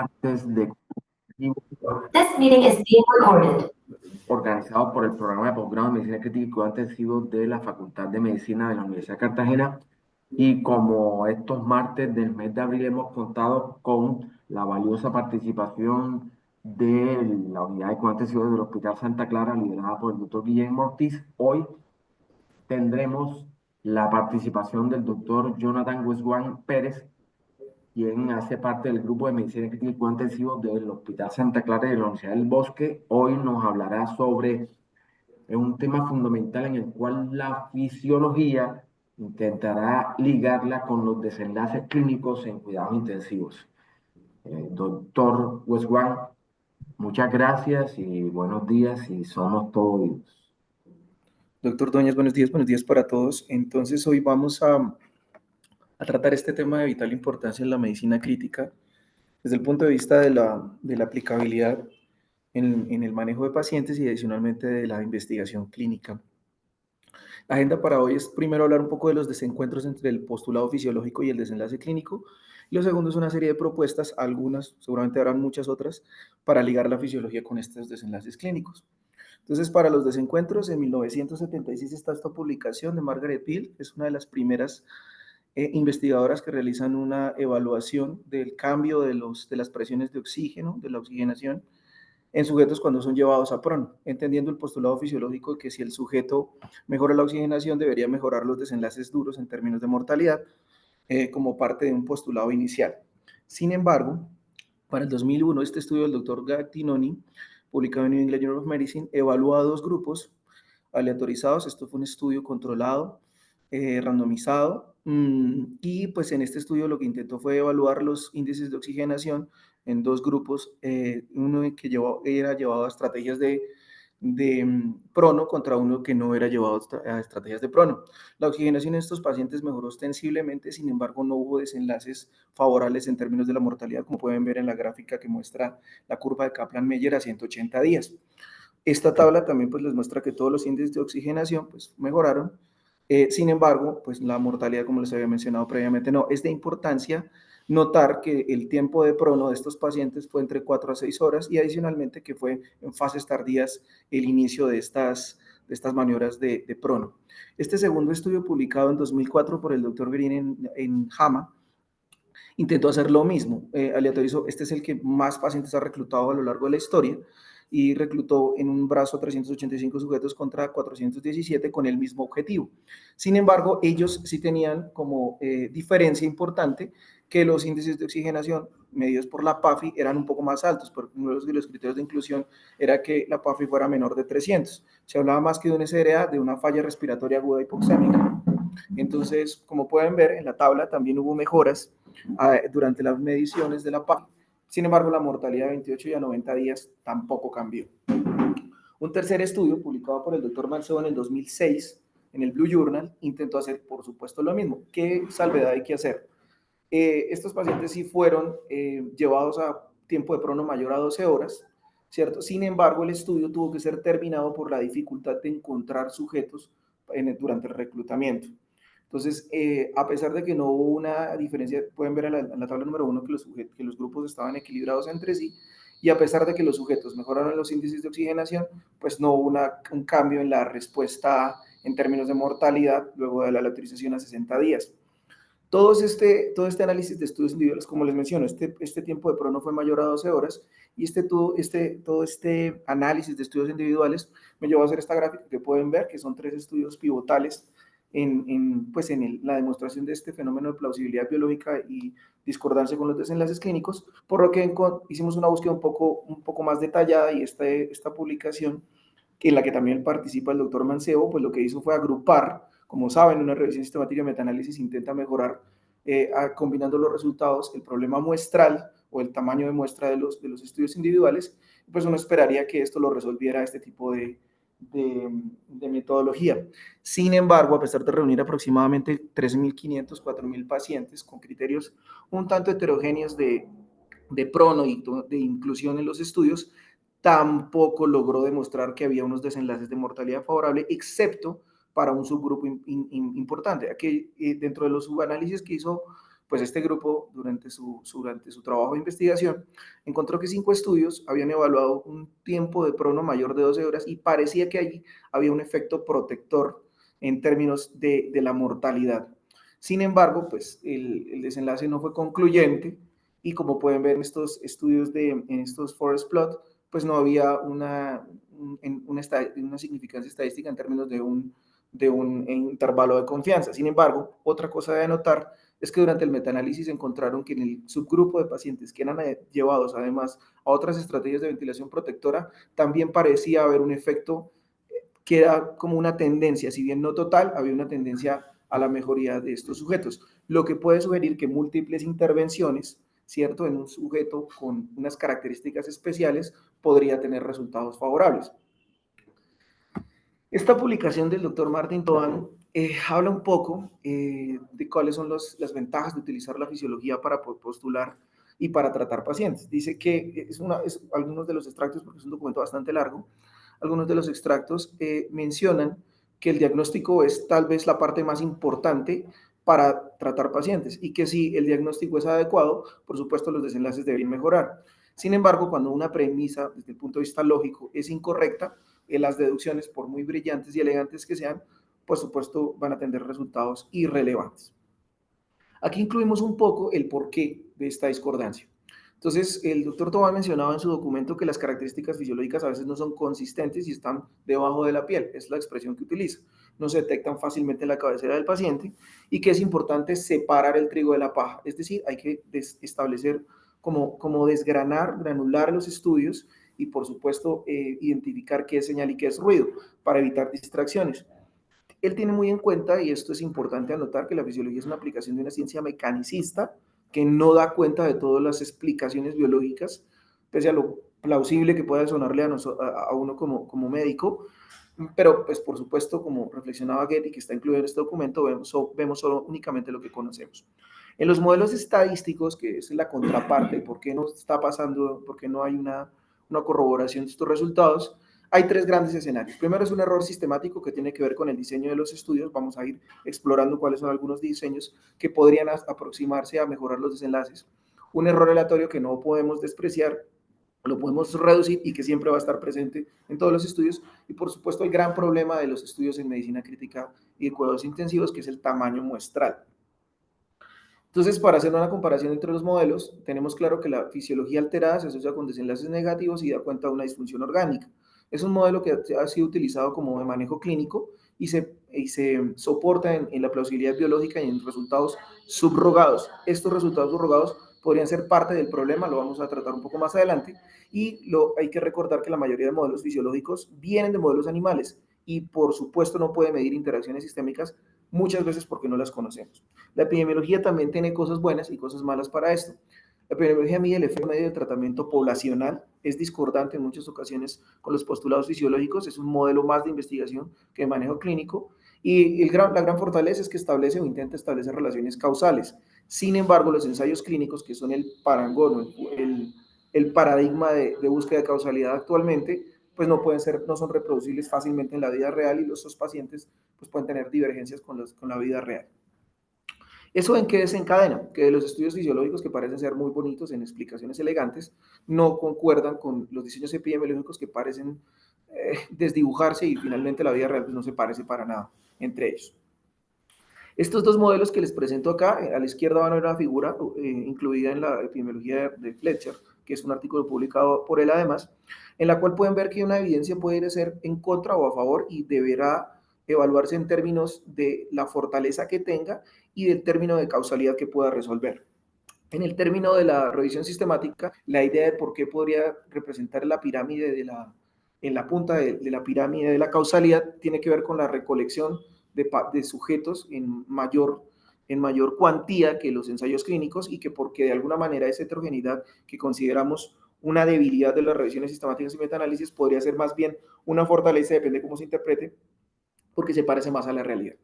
martes de This meeting is being recorded. organizado por el programa de posgrado en Medicina Crítica y Cuidado Intensivo de la Facultad de Medicina de la Universidad de Cartagena. Y como estos martes del mes de abril hemos contado con la valiosa participación de la Unidad de Cuidado Intensivo del Hospital Santa Clara, liderada por el doctor Guillermo Ortiz, hoy tendremos la participación del doctor Jonathan Westwan Pérez, quien hace parte del grupo de medicina crítica y cuidado intensivo del Hospital Santa Clara de la Universidad del Bosque. Hoy nos hablará sobre un tema fundamental en el cual la fisiología intentará ligarla con los desenlaces clínicos en cuidados intensivos. Doctor Westwan, muchas gracias y buenos días y somos todos oídos. Doctor Doñas, buenos días para todos. Entonces hoy vamos a tratar este tema de vital importancia en la medicina crítica desde el punto de vista de la aplicabilidad en el manejo de pacientes y adicionalmente de la investigación clínica. La agenda para hoy es primero hablar un poco de los desencuentros entre el postulado fisiológico y el desenlace clínico. Y lo segundo es una serie de propuestas, algunas, seguramente habrán muchas otras, para ligar la fisiología con estos desenlaces clínicos. Entonces, para los desencuentros, en 1976 está esta publicación de Margaret Beale, que es una de las primeras investigadoras que realizan una evaluación del cambio de las presiones de oxígeno, de la oxigenación, en sujetos cuando son llevados a prono, entendiendo el postulado fisiológico de que si el sujeto mejora la oxigenación, debería mejorar los desenlaces duros en términos de mortalidad, como parte de un postulado inicial. Sin embargo, para el 2001, este estudio del doctor Gattinoni, publicado en New England Journal of Medicine, evaluó a dos grupos aleatorizados. Esto fue un estudio controlado, randomizado, y pues en este estudio lo que intentó fue evaluar los índices de oxigenación en dos grupos, uno que era llevado a estrategias de prono contra uno que no era llevado a estrategias de prono. La oxigenación en estos pacientes mejoró ostensiblemente, sin embargo no hubo desenlaces favorables en términos de la mortalidad, como pueden ver en la gráfica que muestra la curva de Kaplan-Meier a 180 días. Esta tabla también pues les muestra que todos los índices de oxigenación pues mejoraron. Sin embargo, pues la mortalidad, como les había mencionado previamente, no. Es de importancia notar que el tiempo de prono de estos pacientes fue entre 4 a 6 horas y adicionalmente que fue en fases tardías el inicio de estas maniobras de prono. Este segundo estudio publicado en 2004 por el doctor Green en JAMA intentó hacer lo mismo, aleatorizó. Este es el que más pacientes ha reclutado a lo largo de la historia y reclutó en un brazo 385 sujetos contra 417 con el mismo objetivo. Sin embargo, ellos sí tenían como diferencia importante que los índices de oxigenación medidos por la PAFI eran un poco más altos, porque uno de los criterios de inclusión era que la PAFI fuera menor de 300. Se hablaba más que de un SRA, de una falla respiratoria aguda hipoxémica. Entonces, como pueden ver en la tabla, también hubo mejoras durante las mediciones de la PAFI. Sin embargo, la mortalidad de 28 y a 90 días tampoco cambió. Un tercer estudio publicado por el doctor Mancebo en el 2006 en el Blue Journal intentó hacer, por supuesto, lo mismo. ¿Qué salvedad hay que hacer? Estos pacientes sí fueron llevados a tiempo de prono mayor a 12 horas, ¿cierto? Sin embargo, el estudio tuvo que ser terminado por la dificultad de encontrar sujetos durante el reclutamiento. Entonces, a pesar de que no hubo una diferencia, pueden ver en la tabla número 1 que los grupos estaban equilibrados entre sí, y a pesar de que los sujetos mejoraron los índices de oxigenación, pues no hubo un cambio en la respuesta en términos de mortalidad luego de la aleatorización a 60 días. Todo este análisis de estudios individuales, como les menciono, este tiempo de prono fue mayor a 12 horas y todo este análisis de estudios individuales me llevó a hacer esta gráfica que pueden ver, que son 3 estudios pivotales en la demostración de este fenómeno de plausibilidad biológica y discordancia con los desenlaces clínicos, por lo que hicimos una búsqueda un poco más detallada y esta publicación, en la que también participa el doctor Mancebo, pues lo que hizo fue agrupar. Como saben, una revisión sistemática de metaanálisis intenta mejorar, combinando los resultados, el problema muestral o el tamaño de muestra de los estudios individuales, pues uno esperaría que esto lo resolviera este tipo de metodología. Sin embargo, a pesar de reunir aproximadamente 3.500, 4.000 pacientes con criterios un tanto heterogéneos de prono y de inclusión en los estudios, tampoco logró demostrar que había unos desenlaces de mortalidad favorable, excepto para un subgrupo importante. Aquí, dentro de los subanálisis que hizo pues este grupo durante su trabajo de investigación encontró que 5 estudios habían evaluado un tiempo de prono mayor de 12 horas y parecía que allí había un efecto protector en términos de la mortalidad. Sin embargo, pues el desenlace no fue concluyente y como pueden ver en estos estudios, en estos forest plot, pues no había una significancia estadística en términos de un intervalo de confianza. Sin embargo, otra cosa de notar es que durante el metaanálisis encontraron que en el subgrupo de pacientes que eran llevados además a otras estrategias de ventilación protectora, también parecía haber un efecto que era como una tendencia, si bien no total, había una tendencia a la mejoría de estos sujetos, lo que puede sugerir que múltiples intervenciones, ¿cierto?, en un sujeto con unas características especiales podría tener resultados favorables. Esta publicación del doctor Martin Toan habla un poco de cuáles son las ventajas de utilizar la fisiología para postular y para tratar pacientes. Dice que algunos de los extractos, porque es un documento bastante largo, algunos de los extractos mencionan que el diagnóstico es tal vez la parte más importante para tratar pacientes y que si el diagnóstico es adecuado, por supuesto los desenlaces deberían mejorar. Sin embargo, cuando una premisa desde el punto de vista lógico es incorrecta, las deducciones, por muy brillantes y elegantes que sean, por supuesto van a tener resultados irrelevantes. Aquí incluimos un poco el porqué de esta discordancia. Entonces, el doctor Tobán mencionaba en su documento que las características fisiológicas a veces no son consistentes y están debajo de la piel, es la expresión que utiliza. No se detectan fácilmente en la cabecera del paciente y que es importante separar el trigo de la paja, es decir, hay que establecer como desgranar, granular los estudios y, por supuesto, identificar qué es señal y qué es ruido para evitar distracciones. Él tiene muy en cuenta, y esto es importante anotar, que la fisiología es una aplicación de una ciencia mecanicista que no da cuenta de todas las explicaciones biológicas, pese a lo plausible que pueda sonarle a uno como médico, pero pues por supuesto, como reflexionaba Getty, que está incluido en este documento, vemos solo únicamente lo que conocemos. En los modelos estadísticos, que es la contraparte, ¿por qué no está pasando, por qué no hay una corroboración de estos resultados? Hay 3 grandes escenarios. Primero es un error sistemático que tiene que ver con el diseño de los estudios. Vamos a ir explorando cuáles son algunos diseños que podrían aproximarse a mejorar los desenlaces. Un error aleatorio que no podemos despreciar, lo podemos reducir y que siempre va a estar presente en todos los estudios. Y por supuesto el gran problema de los estudios en medicina crítica y de cuidados intensivos, que es el tamaño muestral. Entonces, para hacer una comparación entre los modelos, tenemos claro que la fisiología alterada se asocia con desenlaces negativos y da cuenta de una disfunción orgánica. Es un modelo que ha sido utilizado como de manejo clínico y se soporta en la plausibilidad biológica y en resultados subrogados. Estos resultados subrogados podrían ser parte del problema, lo vamos a tratar un poco más adelante, y hay que recordar que la mayoría de modelos fisiológicos vienen de modelos animales y por supuesto no puede medir interacciones sistémicas muchas veces porque no las conocemos. La epidemiología también tiene cosas buenas y cosas malas para esto. La epidemiología mide el efecto medio de tratamiento poblacional, es discordante en muchas ocasiones con los postulados fisiológicos, es un modelo más de investigación que de manejo clínico, y la gran fortaleza es que establece o intenta establecer relaciones causales. Sin embargo, los ensayos clínicos, que son el parangón, el paradigma de búsqueda de causalidad actualmente, pues no son reproducibles fácilmente en la vida real y los pacientes pues pueden tener divergencias con la vida real. ¿Eso en qué desencadena? Que los estudios fisiológicos, que parecen ser muy bonitos en explicaciones elegantes, no concuerdan con los diseños epidemiológicos que parecen desdibujarse y finalmente la vida real pues no se parece para nada entre ellos. Estos 2 modelos que les presento acá, a la izquierda van a ver una figura incluida en la epidemiología de Fletcher, que es un artículo publicado por él además, en la cual pueden ver que una evidencia puede ser en contra o a favor y deberá evaluarse en términos de la fortaleza que tenga y del término de causalidad que pueda resolver. En el término de la revisión sistemática, la idea de por qué podría representar la pirámide en la punta de la pirámide de la causalidad tiene que ver con la recolección de sujetos en mayor cuantía que los ensayos clínicos y que porque de alguna manera esa heterogeneidad que consideramos una debilidad de las revisiones sistemáticas y metaanálisis podría ser más bien una fortaleza, depende de cómo se interprete, porque se parece más a la realidad.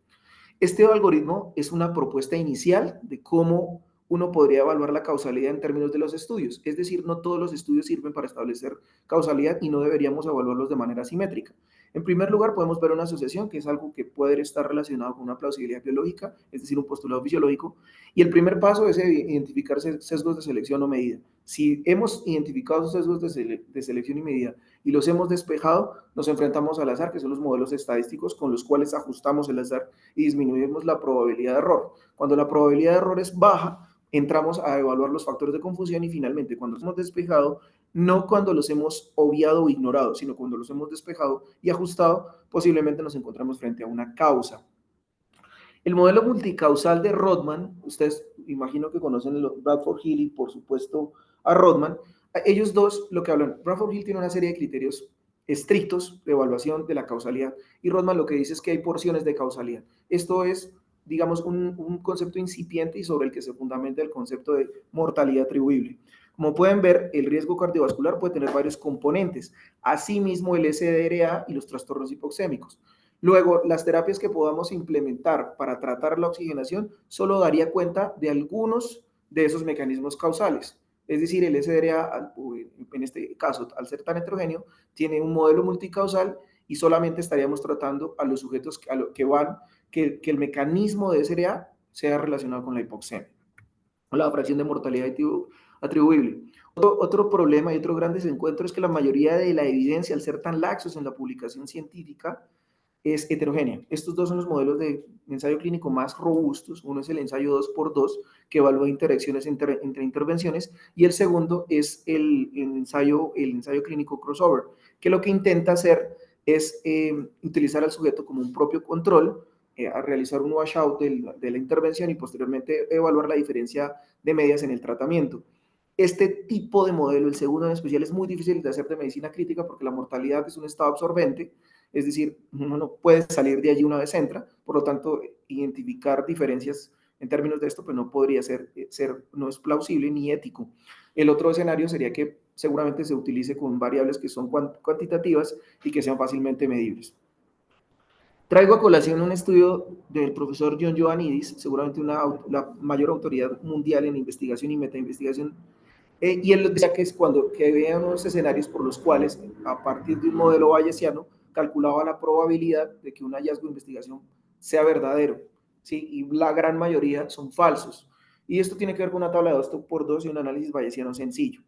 Este algoritmo es una propuesta inicial de cómo uno podría evaluar la causalidad en términos de los estudios. Es decir, no todos los estudios sirven para establecer causalidad y no deberíamos evaluarlos de manera simétrica. En primer lugar, podemos ver una asociación, que es algo que puede estar relacionado con una plausibilidad biológica, es decir, un postulado fisiológico, y el primer paso es identificar sesgos de selección o medida. Si hemos identificado esos sesgos de selección y medida y los hemos despejado, nos enfrentamos al azar, que son los modelos estadísticos con los cuales ajustamos el azar y disminuimos la probabilidad de error. Cuando la probabilidad de error es baja, entramos a evaluar los factores de confusión y finalmente, cuando los hemos despejado, no cuando los hemos obviado o ignorado, sino cuando los hemos despejado y ajustado, posiblemente nos encontramos frente a una causa. El modelo multicausal de Rodman, ustedes imagino que conocen a Bradford Hill y por supuesto a Rodman, ellos dos lo que hablan, Bradford Hill tiene una serie de criterios estrictos de evaluación de la causalidad y Rodman lo que dice es que hay porciones de causalidad. Esto es, digamos, un concepto incipiente y sobre el que se fundamenta el concepto de mortalidad atribuible. Como pueden ver, el riesgo cardiovascular puede tener varios componentes, asimismo el SDRA y los trastornos hipoxémicos. Luego, las terapias que podamos implementar para tratar la oxigenación solo daría cuenta de algunos de esos mecanismos causales. Es decir, el SDRA, en este caso, al ser tan heterogéneo, tiene un modelo multicausal y solamente estaríamos tratando a los sujetos que el mecanismo de SDRA sea relacionado con la hipoxemia o la fracción de mortalidad atribuible. Otro problema y otro gran desencuentro es que la mayoría de la evidencia, al ser tan laxos en la publicación científica, es heterogénea. Estos dos son los modelos de ensayo clínico más robustos. Uno es el ensayo 2x2, que evalúa interacciones entre intervenciones, y el segundo es el ensayo clínico crossover, que lo que intenta hacer es utilizar al sujeto como un propio control, a realizar un washout de la intervención y posteriormente evaluar la diferencia de medias en el tratamiento. Este tipo de modelo, el segundo en especial, es muy difícil de hacer de medicina crítica porque la mortalidad es un estado absorbente, es decir, uno no puede salir de allí una vez entra, por lo tanto, identificar diferencias en términos de esto, pues no podría no es plausible ni ético. El otro escenario sería que seguramente se utilice con variables que son cuantitativas y que sean fácilmente medibles. Traigo a colación un estudio del profesor John Ioannidis, seguramente la mayor autoridad mundial en investigación y metainvestigación, y él decía que es que había unos escenarios por los cuales, a partir de un modelo bayesiano, calculaba la probabilidad de que un hallazgo de investigación sea verdadero, ¿sí? Y la gran mayoría son falsos. Y esto tiene que ver con una tabla de 2x2 y un análisis bayesiano sencillo.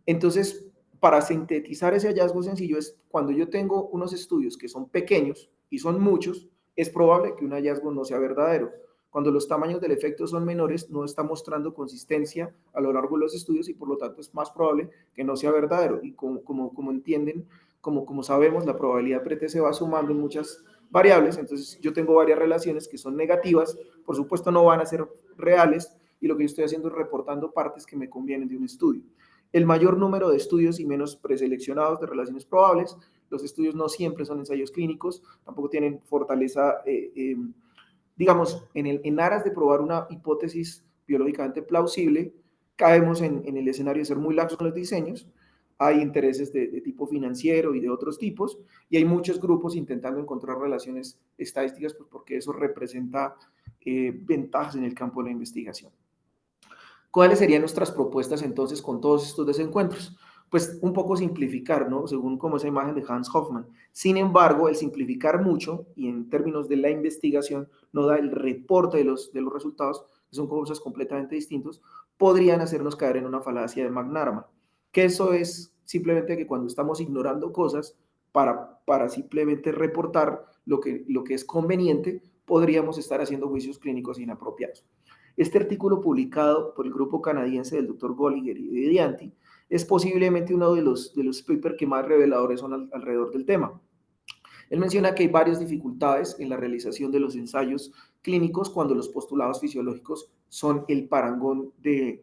Entonces, para sintetizar ese hallazgo sencillo es cuando yo tengo unos estudios que son pequeños y son muchos, es probable que un hallazgo no sea verdadero. Cuando los tamaños del efecto son menores, no está mostrando consistencia a lo largo de los estudios y por lo tanto es más probable que no sea verdadero. Y como entienden, como sabemos, la probabilidad PRT se va sumando en muchas variables, entonces yo tengo varias relaciones que son negativas, por supuesto no van a ser reales y lo que yo estoy haciendo es reportando partes que me convienen de un estudio. El mayor número de estudios y menos preseleccionados de relaciones probables. Los estudios no siempre son ensayos clínicos, tampoco tienen fortaleza, digamos, en aras de probar una hipótesis biológicamente plausible, caemos en el escenario de ser muy laxos con los diseños, hay intereses de tipo financiero y de otros tipos, y hay muchos grupos intentando encontrar relaciones estadísticas, pues porque eso representa ventajas en el campo de la investigación. ¿Cuáles serían nuestras propuestas entonces con todos estos desencuentros? Pues un poco simplificar, ¿no? Según como esa imagen de Hans Hoffman. Sin embargo, el simplificar mucho y en términos de la investigación no da el reporte de los resultados, que son cosas completamente distintas, podrían hacernos caer en una falacia de McNamara, que eso es simplemente que cuando estamos ignorando cosas para simplemente reportar lo que es conveniente, podríamos estar haciendo juicios clínicos inapropiados. Este artículo publicado por el grupo canadiense del Dr. Golliger y de Dianti es posiblemente uno de los papers que más reveladores son alrededor del tema. Él menciona que hay varias dificultades en la realización de los ensayos clínicos cuando los postulados fisiológicos son el parangón de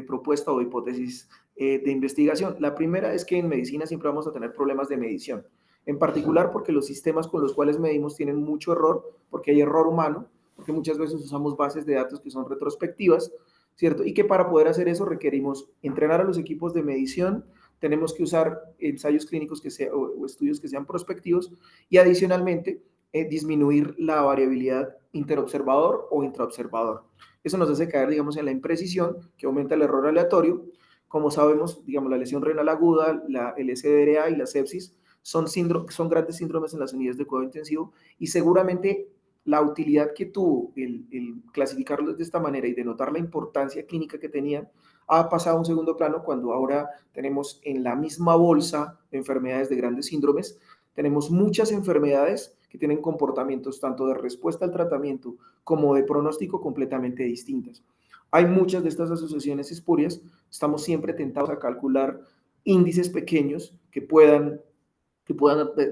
propuesta o hipótesis de investigación. La primera es que en medicina siempre vamos a tener problemas de medición, en particular porque los sistemas con los cuales medimos tienen mucho error, porque hay error humano, porque muchas veces usamos bases de datos que son retrospectivas, ¿cierto? Y que para poder hacer eso requerimos entrenar a los equipos de medición, tenemos que usar ensayos clínicos o estudios que sean prospectivos y adicionalmente disminuir la variabilidad interobservador o intraobservador. Eso nos hace caer, digamos, en la imprecisión, que aumenta el error aleatorio. Como sabemos, digamos, la lesión renal aguda, el SDRA y la sepsis son grandes síndromes en las unidades de cuidado intensivo, y seguramente la utilidad que tuvo el clasificarlos de esta manera y denotar la importancia clínica que tenían ha pasado a un segundo plano cuando ahora tenemos en la misma bolsa de enfermedades de grandes síndromes, tenemos muchas enfermedades que tienen comportamientos tanto de respuesta al tratamiento como de pronóstico completamente distintas. Hay muchas de estas asociaciones espurias, estamos siempre tentados a calcular índices pequeños que puedan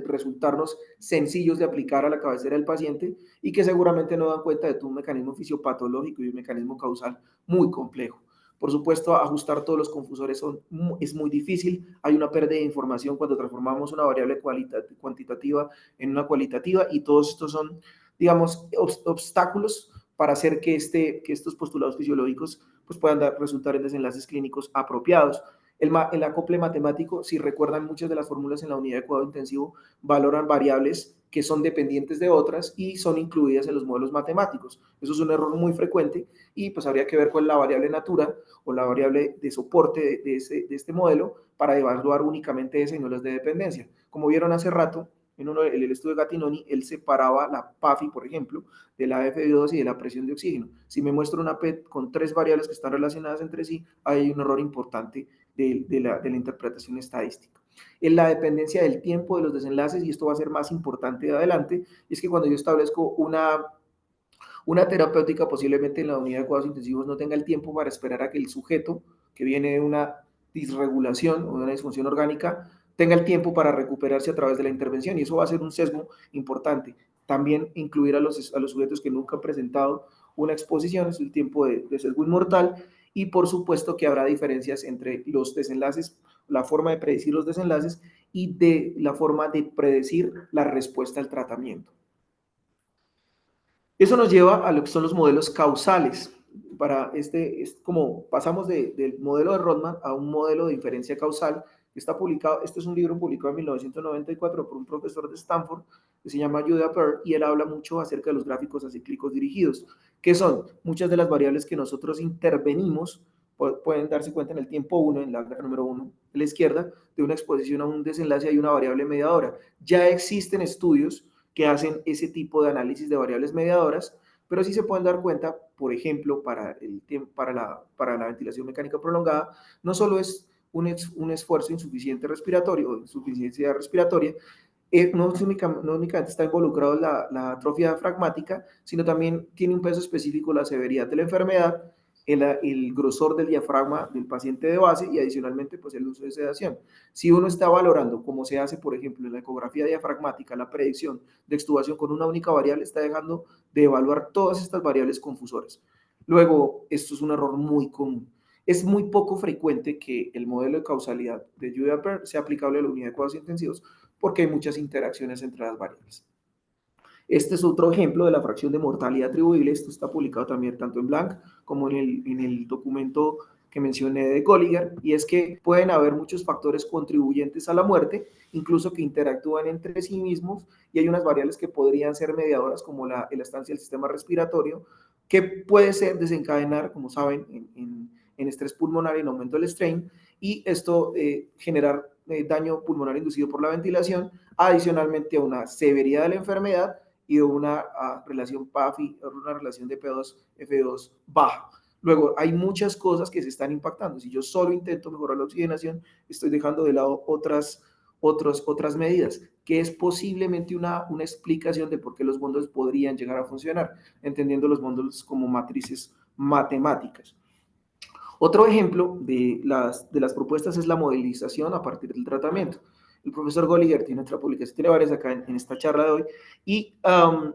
resultarnos sencillos de aplicar a la cabecera del paciente y que seguramente no dan cuenta de un mecanismo fisiopatológico y un mecanismo causal muy complejo. Por supuesto, ajustar todos los confusores es muy difícil, hay una pérdida de información cuando transformamos una variable cuantitativa en una cualitativa, y todos estos son, digamos, obstáculos para hacer que estos postulados fisiológicos pues, puedan resultar en desenlaces clínicos apropiados. El acople matemático, si recuerdan, muchas de las fórmulas en la unidad de cuidado intensivo valoran variables que son dependientes de otras y son incluidas en los modelos matemáticos. Eso es un error muy frecuente y pues habría que ver cuál es la variable natura o la variable de soporte de este modelo para evaluar únicamente esa y no las de dependencia. Como vieron hace rato, en el estudio de Gattinoni, él separaba la PAFI, por ejemplo, de la FiO2 y de la presión de oxígeno. Si me muestro una PET con 3 variables que están relacionadas entre sí, hay un error importante de la interpretación estadística. En la dependencia del tiempo de los desenlaces, y esto va a ser más importante de adelante, es que cuando yo establezco una terapéutica, posiblemente en la unidad de cuidados intensivos no tenga el tiempo para esperar a que el sujeto que viene de una disregulación o de una disfunción orgánica tenga el tiempo para recuperarse a través de la intervención, y eso va a ser un sesgo importante. También incluir a los sujetos que nunca han presentado una exposición, es el tiempo de sesgo inmortal, y por supuesto que habrá diferencias entre los desenlaces, la forma de predecir los desenlaces y de la forma de predecir la respuesta al tratamiento. Eso nos lleva a lo que son los modelos causales. Como pasamos del modelo de Rodman a un modelo de inferencia causal, que está publicado, este es un libro publicado en 1994 por un profesor de Stanford que se llama Judah Pearl, y él habla mucho acerca de los gráficos acíclicos dirigidos, que son muchas de las variables que nosotros intervenimos. Pueden darse cuenta en el tiempo 1, en la número 1 de la izquierda, de una exposición a un desenlace hay una variable mediadora. Ya existen estudios que hacen ese tipo de análisis de variables mediadoras, pero sí se pueden dar cuenta, por ejemplo, para la ventilación mecánica prolongada, no solo es un esfuerzo insuficiente respiratorio o insuficiencia respiratoria, no únicamente está involucrado la atrofia diafragmática, sino también tiene un peso específico la severidad de la enfermedad, el grosor del diafragma del paciente de base y adicionalmente pues el uso de sedación. Si uno está valorando, como se hace por ejemplo en la ecografía diafragmática, la predicción de extubación con una única variable, está dejando de evaluar todas estas variables confusoras. Luego, esto es un error muy común. Es muy poco frecuente que el modelo de causalidad de Judah Pearl sea aplicable a la unidad de cuidados intensivos porque hay muchas interacciones entre las variables. Este es otro ejemplo de la fracción de mortalidad atribuible. Esto está publicado también tanto en Blanc como en el documento que mencioné de Golliger, y es que pueden haber muchos factores contribuyentes a la muerte, incluso que interactúan entre sí mismos, y hay unas variables que podrían ser mediadoras, como la elastancia del sistema respiratorio, que puede ser desencadenar, como saben, en estrés pulmonar y en aumento del strain, y esto generar daño pulmonar inducido por la ventilación, adicionalmente a una severidad de la enfermedad y de una relación PAFI, una relación de P2F2 baja. Luego, hay muchas cosas que se están impactando. Si yo solo intento mejorar la oxigenación, estoy dejando de lado otras medidas, que es posiblemente una explicación de por qué los bundles podrían llegar a funcionar, entendiendo los bundles como matrices matemáticas. Otro ejemplo de las propuestas es la modelización a partir del tratamiento. El profesor Golliger tiene otra publicación, tiene varias acá en esta charla de hoy, y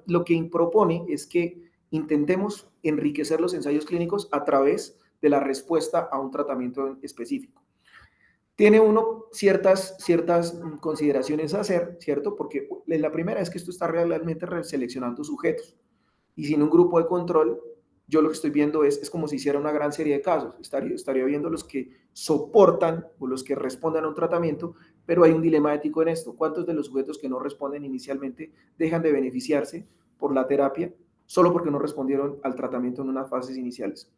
lo que propone es que intentemos enriquecer los ensayos clínicos a través de la respuesta a un tratamiento específico. Tiene uno ciertas consideraciones a hacer, ¿cierto? Porque la primera es que esto está realmente seleccionando sujetos, y sin un grupo de control, yo lo que estoy viendo es como si hiciera una gran serie de casos. Estaría viendo los que soportan o los que responden a un tratamiento, pero hay un dilema ético en esto. ¿Cuántos de los sujetos que no responden inicialmente dejan de beneficiarse por la terapia solo porque no respondieron al tratamiento en unas fases iniciales?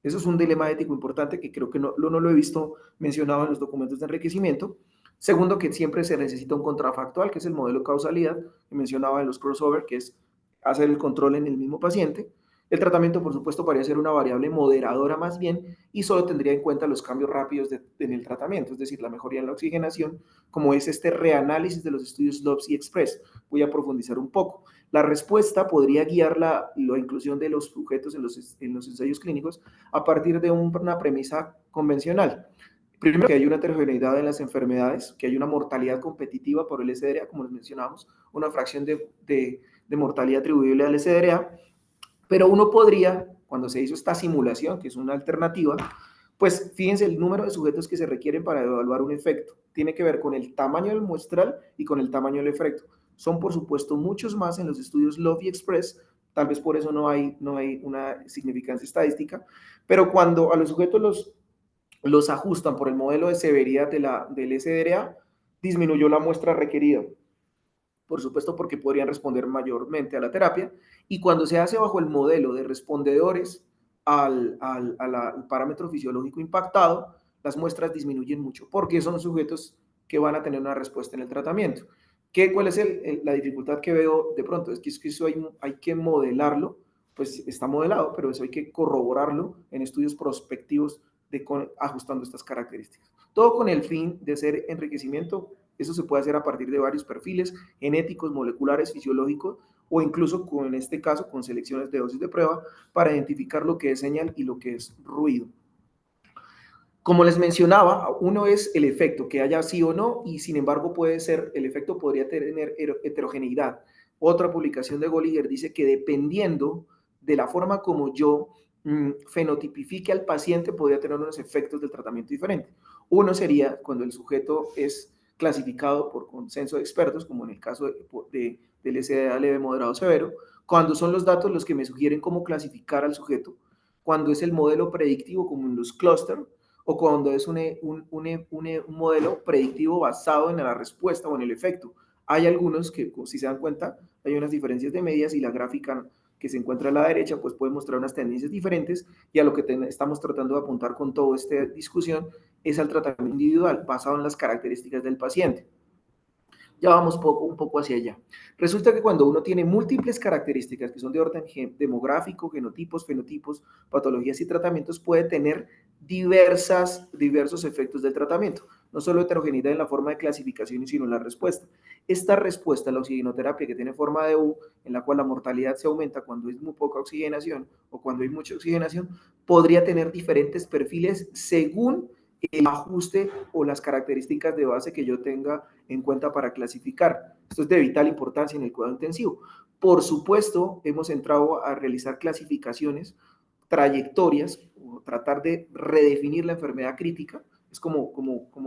Eso es un dilema ético importante que creo que no lo he visto mencionado en los documentos de enriquecimiento, Segundo, que siempre se necesita un contrafactual, que es el modelo de causalidad que mencionaba en los crossover, que es hacer el control en el mismo paciente. El tratamiento, por supuesto, podría ser una variable moderadora más bien y solo tendría en cuenta los cambios rápidos en el tratamiento, es decir, la mejoría en la oxigenación, como es este reanálisis de los estudios LOPS y Express. Voy a profundizar un poco. La respuesta podría guiar la inclusión de los sujetos en los ensayos clínicos a partir de una premisa convencional. Primero, que hay una heterogeneidad en las enfermedades, que hay una mortalidad competitiva por el SDRA, como les mencionamos, una fracción de mortalidad atribuible al SDRA, pero uno podría, cuando se hizo esta simulación, que es una alternativa, pues fíjense el número de sujetos que se requieren para evaluar un efecto. Tiene que ver con el tamaño del muestral y con el tamaño del efecto. Son, por supuesto, muchos más en los estudios LOVE y Express, tal vez por eso no hay una significancia estadística, pero cuando a los sujetos los ajustan por el modelo de severidad del SDRA, disminuyó la muestra requerida. Por supuesto, porque podrían responder mayormente a la terapia. Y cuando se hace bajo el modelo de respondedores al parámetro fisiológico impactado, las muestras disminuyen mucho, porque son sujetos que van a tener una respuesta en el tratamiento. ¿Cuál es la dificultad que veo de pronto? Es que eso hay que modelarlo, pues está modelado, pero eso hay que corroborarlo en estudios prospectivos ajustando estas características. Todo con el fin de hacer enriquecimiento. Eso se puede hacer a partir de varios perfiles genéticos, moleculares, fisiológicos, o incluso, en este caso, con selecciones de dosis de prueba para identificar lo que es señal y lo que es ruido. Como les mencionaba, uno es el efecto, que haya sí o no, y sin embargo el efecto podría tener heterogeneidad. Otra publicación de Golliger dice que dependiendo de la forma como yo fenotipifique al paciente, podría tener unos efectos del tratamiento diferentes. Uno sería cuando el sujeto es clasificado por consenso de expertos, como en el caso del SDA leve, moderado, severo, cuando son los datos los que me sugieren cómo clasificar al sujeto, cuando es el modelo predictivo, como en los clústeres, o cuando es un modelo predictivo basado en la respuesta o en el efecto. Hay algunos que, si se dan cuenta, hay unas diferencias de medias y la gráfica que se encuentra a la derecha, pues puede mostrar unas tendencias diferentes y a lo que estamos tratando de apuntar con toda esta discusión es al tratamiento individual basado en las características del paciente. Ya vamos un poco hacia allá. Resulta que cuando uno tiene múltiples características que son de orden demográfico, genotipos, fenotipos, patologías y tratamientos, puede tener diversos efectos del tratamiento. No solo heterogeneidad en la forma de clasificación, sino en la respuesta. Esta respuesta a la oxigenoterapia que tiene forma de U, en la cual la mortalidad se aumenta cuando hay muy poca oxigenación o cuando hay mucha oxigenación, podría tener diferentes perfiles según el ajuste o las características de base que yo tenga en cuenta para clasificar. Esto es de vital importancia en el cuidado intensivo. Por supuesto, hemos entrado a realizar clasificaciones, trayectorias, o tratar de redefinir la enfermedad crítica, es como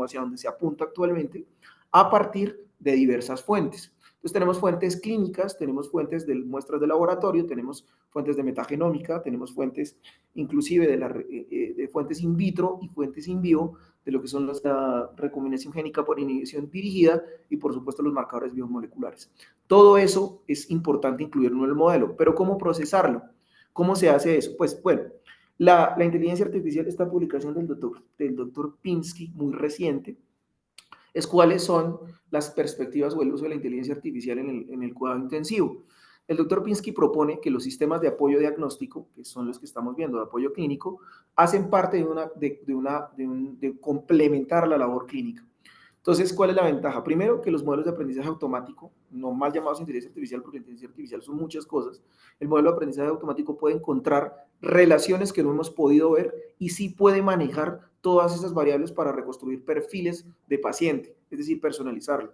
hacia donde se apunta actualmente, a partir de diversas fuentes. Entonces tenemos fuentes clínicas, tenemos fuentes de muestras de laboratorio, tenemos fuentes de metagenómica, tenemos fuentes inclusive de fuentes in vitro y fuentes in vivo, de lo que son la recombinación génica por inhibición dirigida y por supuesto los marcadores biomoleculares. Todo eso es importante incluirlo en el modelo, pero ¿cómo procesarlo? ¿Cómo se hace eso? Pues bueno, la inteligencia artificial, esta publicación del doctor Pinsky, muy reciente, es cuáles son las perspectivas o el uso de la inteligencia artificial en el cuidado intensivo. El doctor Pinsky propone que los sistemas de apoyo diagnóstico, que son los que estamos viendo, de apoyo clínico, hacen parte de complementar la labor clínica. Entonces, ¿cuál es la ventaja? Primero, que los modelos de aprendizaje automático, no mal llamados inteligencia artificial, porque inteligencia artificial son muchas cosas, el modelo de aprendizaje automático puede encontrar relaciones que no hemos podido ver y sí puede manejar todas esas variables para reconstruir perfiles de paciente, es decir, personalizarlo.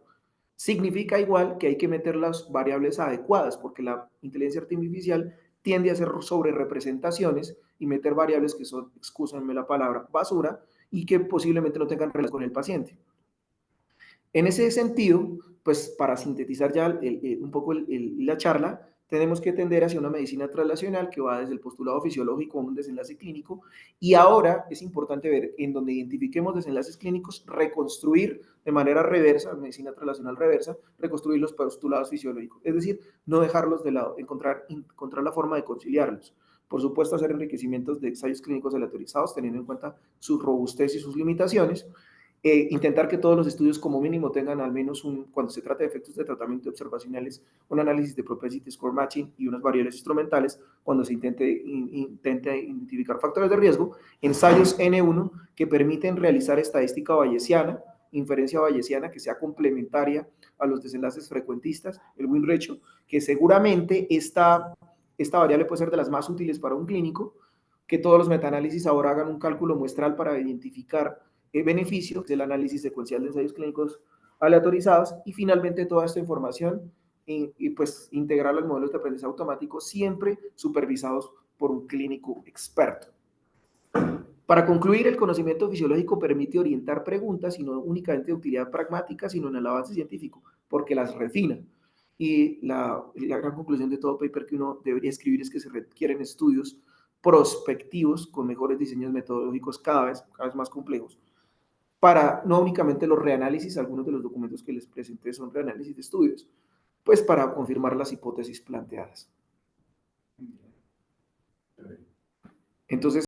Significa igual que hay que meter las variables adecuadas, porque la inteligencia artificial tiende a hacer sobre representaciones y meter variables que son, excúsenme la palabra, basura, y que posiblemente no tengan relación con el paciente. En ese sentido, pues para sintetizar ya un poco la charla, tenemos que tender hacia una medicina translacional que va desde el postulado fisiológico a un desenlace clínico y ahora es importante ver en donde identifiquemos desenlaces clínicos, reconstruir de manera reversa, medicina translacional reversa, reconstruir los postulados fisiológicos, es decir, no dejarlos de lado, encontrar la forma de conciliarlos. Por supuesto, hacer enriquecimientos de ensayos clínicos aleatorizados, teniendo en cuenta su robustez y sus limitaciones, Intentar que todos los estudios como mínimo tengan al menos cuando se trata de efectos de tratamiento observacionales, un análisis de propensity score matching y unas variables instrumentales cuando se intente identificar factores de riesgo, ensayos N1 que permiten realizar estadística bayesiana, inferencia bayesiana que sea complementaria a los desenlaces frecuentistas, el win ratio, que seguramente esta variable puede ser de las más útiles para un clínico, que todos los metaanálisis ahora hagan un cálculo muestral para identificar beneficios del análisis secuencial de ensayos clínicos aleatorizados y finalmente toda esta información y pues integrarla al modelo de aprendizaje automático siempre supervisados por un clínico experto. Para concluir, el conocimiento fisiológico permite orientar preguntas y no únicamente de utilidad pragmática, sino en el avance científico, porque las refina. Y la gran conclusión de todo paper que uno debería escribir es que se requieren estudios prospectivos con mejores diseños metodológicos cada vez más complejos, para no únicamente los reanálisis, algunos de los documentos que les presenté son reanálisis de estudios, pues para confirmar las hipótesis planteadas. Entonces,